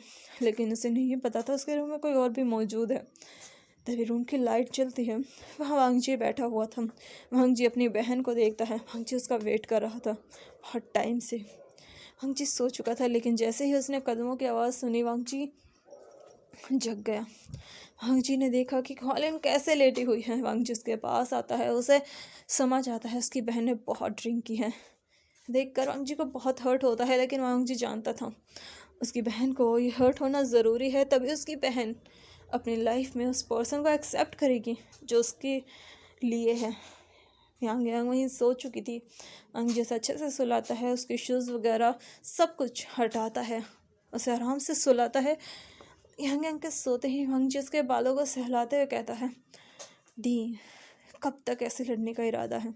लेकिन उसे नहीं पता था उसके रूम में कोई और भी मौजूद है। तभी रूम की लाइट जलती है। वहाँ वांग जी बैठा हुआ था। वांग जी अपनी बहन को देखता है। वांग जी उसका वेट कर रहा था बहुत टाइम से। वांग जी सो चुका था, लेकिन जैसे ही उसने कदमों की आवाज़ सुनी वांग जी जग गया। वांग जी ने देखा कि वालिन कैसे लेटी हुई है। वांग जी उसके पास आता है। उसे समझ आता है उसकी बहन ने बहुत ड्रिंक की है। देखकर वांग जी को बहुत हर्ट होता है, लेकिन वांग जी जानता था उसकी बहन को ये हर्ट होना ज़रूरी है, तभी उसकी बहन अपनी लाइफ में उस पर्सन को एक्सेप्ट करेगी जो उसके लिए है। यांग यांग वहीं सो चुकी थी। वांग जी उसे अच्छे से सुलाता है, उसके शूज़ वगैरह सब कुछ हटाता है, उसे आराम से सुलाता है। यांग यांग के सोते ही वांग जी उसके बालों को सहलाते हुए कहता है, दी कब तक ऐसे लड़ने का इरादा है,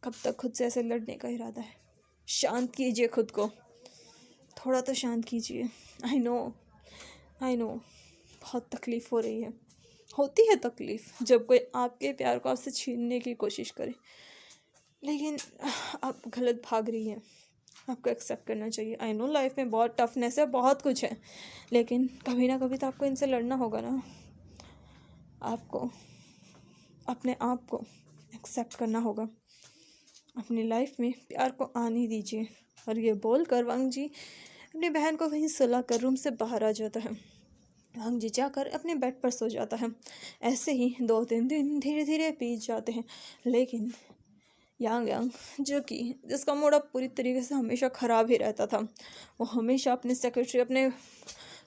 कब तक खुद से ऐसे लड़ने का इरादा है? शांत कीजिए खुद को, थोड़ा तो शांत कीजिए। आई नो बहुत तकलीफ़ हो रही है। होती है तकलीफ़ जब कोई आपके प्यार को आपसे छीनने की कोशिश करे, लेकिन आप गलत भाग रही हैं। आपको एक्सेप्ट करना चाहिए। आई नो लाइफ में बहुत टफनेस है, बहुत कुछ है, लेकिन कभी ना कभी तो आपको इनसे लड़ना होगा ना। आपको अपने आप को एक्सेप्ट करना होगा। अपनी लाइफ में प्यार को आने दीजिए। और ये बोलकर वांग जी अपनी बहन को वहीं सुला कर रूम से बाहर आ जाता है। वांग जी जाकर अपने बेड पर सो जाता है। ऐसे ही 2-3 दिन धीरे धीरे बीत जाते हैं, लेकिन यांग यांग जिसका मूड अब पूरी तरीके से हमेशा ख़राब ही रहता था, वो हमेशा अपने सेक्रेटरी, अपने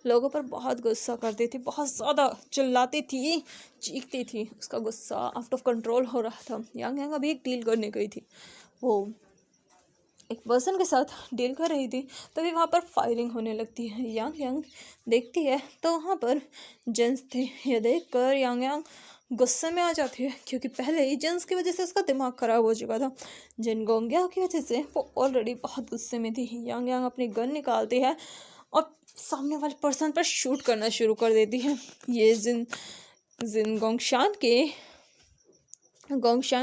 लोगों पर बहुत गुस्सा करती थी, बहुत ज़्यादा चिल्लाती थी, चीखती थी। उसका गुस्सा आउट ऑफ कंट्रोल हो रहा था। यांग यांग अभी एक डील करने गई थी। वो एक पर्सन के साथ डील कर रही थी, तभी वहाँ पर फायरिंग होने लगती है। यांग यांग देखती है तो वहाँ पर जेंट्स थे। ये देख कर यांग यांग गुस्से में आ जाती है, क्योंकि पहले ही जेंट्स की वजह से उसका दिमाग ख़राब हो चुका था। जिन गोंगिया की वजह से वो ऑलरेडी बहुत गुस्से में थी। यांग यांग अपनी गन निकालती है और सामने वाले पर्सन पर शूट करना शुरू कर देती है। ये जिन गोंगशान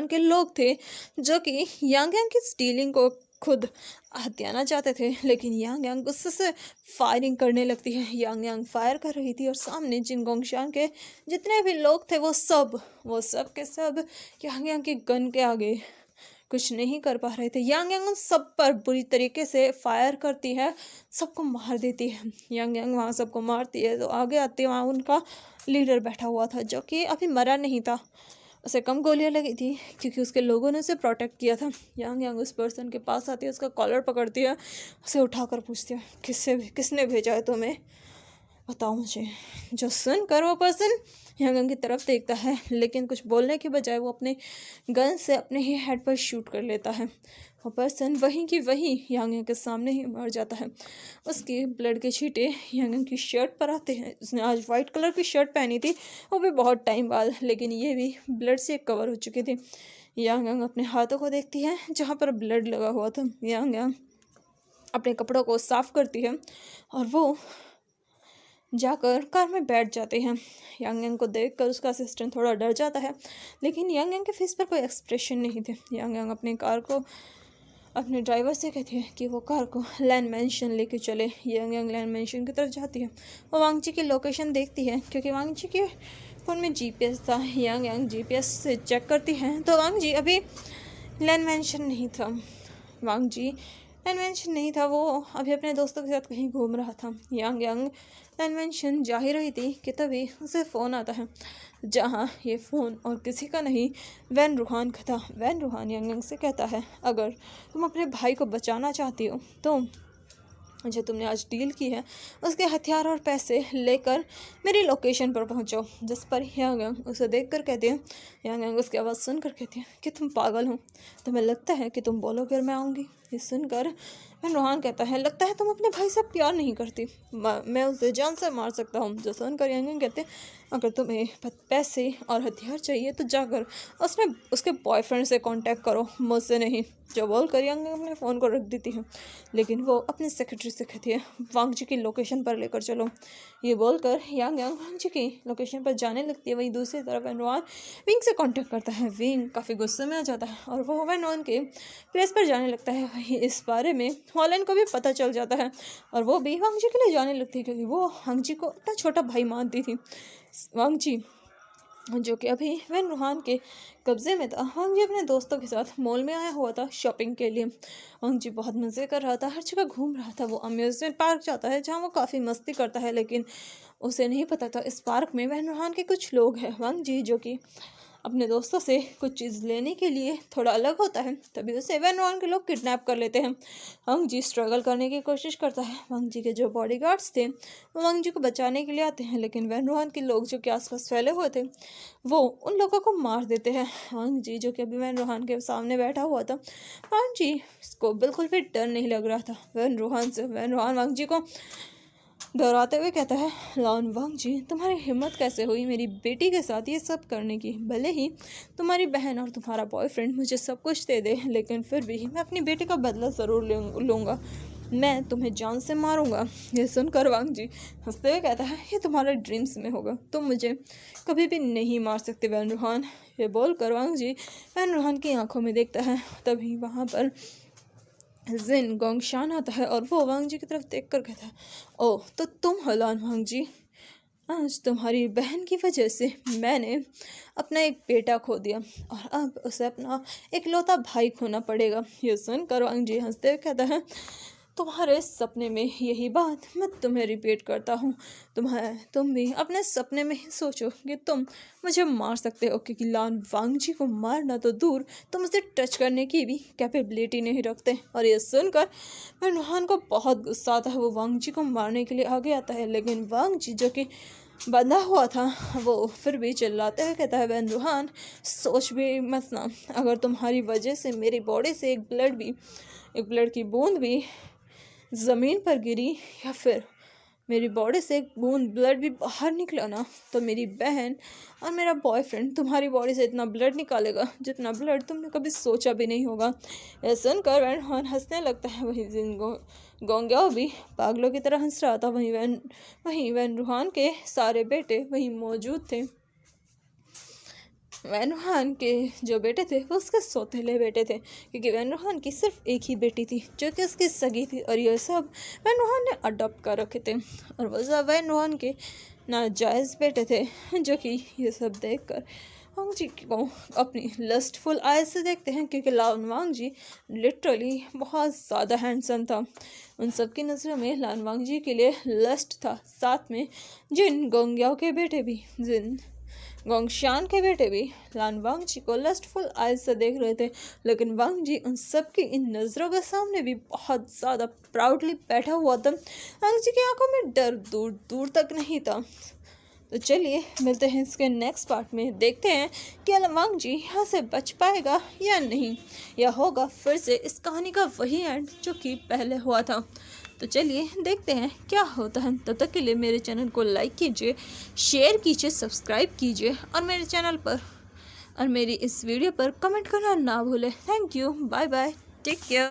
के लोग थे जो कि यांग यांग की स्टीलिंग को खुद हथियाना चाहते थे, लेकिन यांग यांग गुस्से से फायरिंग करने लगती है। यांग यांग फायर कर रही थी और सामने जिन गोंगशान के जितने भी लोग थे वो सब के सब यांग यांग की गन के आगे कुछ नहीं कर पा रहे थे। यांग यांग उन सब पर बुरी तरीके से फायर करती है, सबको मार देती है। यांग यांग वहाँ सबको मारती है तो आगे आती है, वहाँ उनका लीडर बैठा हुआ था जो कि अभी मरा नहीं था, उसे कम गोलियां लगी थी क्योंकि उसके लोगों ने उसे प्रोटेक्ट किया था। यांग यांग उस पर्सन के पास आती है, उसका कॉलर पकड़ती है, उसे उठाकर पूछती है, किसने भेजा है तुम्हें, बताओ मुझे। जो सुनकर वो पर्सन यांग यांग की तरफ देखता है, लेकिन कुछ बोलने के बजाय वो अपने गन से अपने ही हेड पर शूट कर लेता है। वो पर्सन वहीं की वहीं यांग यांग के सामने ही मर जाता है। उसके ब्लड के छींटे यांग यांग की शर्ट पर आते हैं। उसने आज वाइट कलर की शर्ट पहनी थी, वो भी बहुत टाइम बाद, लेकिन ये भी ब्लड से कवर हो चुकी थी। यांग यांग अपने हाथों को देखती है जहाँ पर ब्लड लगा हुआ था। यांग यांग अपने कपड़ों को साफ करती है और वो जाकर कार में बैठ जाते हैं। यांग यांग को देखकर उसका असिस्टेंट थोड़ा डर जाता है, लेकिन यांग यांग के फेस पर कोई एक्सप्रेशन नहीं थे। यांग यांग अपने कार को अपने ड्राइवर से कहती है कि वो कार को लैंड मैंशन लेके चले। यांग यांग लैंड मैंशन की तरफ जाती है। वो वांग जी की लोकेशन देखती है क्योंकि वांग जी के फ़ोन में GPS था। यांग यांग GPS से चेक करती है तो वांग जी अभी लैन मेंशन नहीं था वांग जी, लैन मेंशन नहीं था। वो अभी अपने दोस्तों के साथ कहीं घूम रहा था। यांग यांग लैन मेंशन जा ही रही थी कि तभी उसे फ़ोन आता है, जहाँ ये फ़ोन और किसी का नहीं वैन रूहान का था। वैन रूहान यांग यांग से कहता है, अगर तुम अपने भाई को बचाना चाहती हो तो जो तुमने आज डील की है उसके हथियार और पैसे लेकर मेरी लोकेशन पर पहुंचो। जिस पर यांग यांग उसे देखकर कहती है, यांग यांग उसकी आवाज़ सुनकर कहती है कि तुम पागल हो, तुम्हें लगता है कि तुम बोलोगे और मैं आऊँगी। ये सुनकर वैन रूहान कहता है, लगता है तुम अपने भाई से प्यार नहीं करती, मैं उसे जान से मार सकता हूँ। जो सुनकर यांग यांग कहते, अगर तुम्हें पैसे और हथियार चाहिए तो जाकर उसके बॉयफ्रेंड से कांटेक्ट करो, मुझसे नहीं। जो बोलकर यांग यांग अपने फ़ोन को रख देती है, लेकिन वो अपने सेक्रेटरी से कहती है, वांग जी की लोकेशन पर लेकर चलो। ये बोलकर यांग यांग वांग जी की लोकेशन पर जाने लगती है। वहीं दूसरी तरफ वैन रूहान विंग से कांटेक्ट करता है। विंग काफ़ी गुस्से में आ जाता है और वो वैन रूहान के प्लेस पर जाने लगता है। वहीं इस बारे में हॉलैंड को भी पता चल जाता है और वो भी वांग जी के लिए जाने लगती है, क्योंकि वो वांग जी को अपना छोटा भाई मानती थी। वांग जी जो कि अभी वैन रूहान के कब्जे में था। वांग जी अपने दोस्तों के साथ मॉल में आया हुआ था शॉपिंग के लिए। वांग जी बहुत मज़े कर रहा था, हर जगह घूम रहा था। वो अम्यूज़मेंट पार्क जाता है जहाँ वो काफ़ी मस्ती करता है, लेकिन उसे नहीं पता था इस पार्क में वैन रूहान के कुछ लोग हैं। वांग जी जो कि अपने दोस्तों से कुछ चीज़ लेने के लिए थोड़ा अलग होता है, तभी उसे वैन रूहान के लोग किडनैप कर लेते हैं। वांग जी स्ट्रगल करने की कोशिश करता है। वांग जी के जो बॉडीगार्ड्स थे वो वांग जी को बचाने के लिए आते हैं, लेकिन वैन रूहान के लोग जो कि आसपास फैले हुए थे वो उन लोगों को मार देते हैं। वांग जी जो कि अभी वैन रूहान के सामने बैठा हुआ था, वांग जी को बिल्कुल भी डर नहीं लग रहा था वैन रूहान से। वैन रूहान वांग जी को डराते हुए कहता है, लॉन वांग जी, तुम्हारी हिम्मत कैसे हुई मेरी बेटी के साथ ये सब करने की? भले ही तुम्हारी बहन और तुम्हारा बॉयफ्रेंड मुझे सब कुछ दे दे, लेकिन फिर भी मैं अपनी बेटी का बदला ज़रूर लूँगा। मैं तुम्हें जान से मारूंगा। ये सुनकर वांग जी हंसते हुए कहता है, ये तुम्हारे ड्रीम्स में होगा, तुम मुझे कभी भी नहीं मार सकते वैन रूहान। ये बोलकर वांग जी वैन रूहान की आंखों में देखता है। तभी वहाँ पर जिन गोंगशान आता है और वो वांग जी की तरफ देखकर कहता है, ओह तो तुम हो लॉन वांग जी, आज तुम्हारी बहन की वजह से मैंने अपना एक बेटा खो दिया और अब उसे अपना इकलौता भाई खोना पड़ेगा। ये सुनकर वांग जी हंसते हुए कहता है, तुम्हारे सपने में यही बात मैं तुम्हें रिपीट करता हूँ, तुम भी अपने सपने में ही सोचो कि तुम मुझे मार सकते हो, क्योंकि लॉन वांग जी को मारना तो दूर, तुम उसे टच करने की भी कैपेबिलिटी नहीं रखते। और ये सुनकर वैन रूहान को बहुत गुस्सा आता है। वो वांग जी को मारने के लिए आगे आता है, लेकिन वांग जी जो कि बंधा हुआ था वो फिर भी चिल्लाते हुए कहता है, वैन रूहान सोच भी मत ना, अगर तुम्हारी वजह से मेरी बॉडी से एक ब्लड की बूंद भी ज़मीन पर गिरी या फिर मेरी बॉडी से एक बूंद ब्लड भी बाहर निकला ना, तो मेरी बहन और मेरा बॉयफ्रेंड तुम्हारी बॉडी से इतना ब्लड निकालेगा जितना ब्लड तुमने कभी सोचा भी नहीं होगा। यह सुनकर वैन रूहान हंसने लगता है। वहीं जिन गोंग्याओ भी पागलों की तरह हंस रहा था। वहीं वैन रूहान के सारे बेटे वहीं मौजूद थे। वैन रूहान के जो बेटे थे वो उसके सौतेले बेटे थे, क्योंकि वैन रूहान की सिर्फ एक ही बेटी थी जो कि उसकी सगी थी, और ये सब वैन रूहान ने अडॉप्ट कर रखे थे। और वो सब वैन रूहान के नाजायज़ बेटे थे, जो कि ये सब देखकर वांग जी को अपनी लस्टफुल आइज से देखते हैं, क्योंकि लान वांग जी लिटरली बहुत ज़्यादा हैंडसम था। उन सब की नज़रों में लान वांग जी के लिए लस्ट था। साथ में जिन गोंग्याओ के बेटे भी, जिन गोंगशान के बेटे भी लान वांग जी को लस्टफुल आइज से देख रहे थे, लेकिन वांग जी उन सब की इन नज़रों के सामने भी बहुत ज़्यादा प्राउडली बैठा हुआ था। वांग जी की आंखों में डर दूर दूर तक नहीं था। तो चलिए मिलते हैं इसके नेक्स्ट पार्ट में, देखते हैं कि वांग जी यहाँ से बच पाएगा या नहीं, या होगा फिर से इस कहानी का वही एंड जो कि पहले हुआ था। तो चलिए देखते हैं क्या होता है। तब तक के लिए मेरे चैनल को लाइक कीजिए, शेयर कीजिए, सब्सक्राइब कीजिए और मेरे चैनल पर और मेरी इस वीडियो पर कमेंट करना ना भूलें। Thank you, bye bye, take care.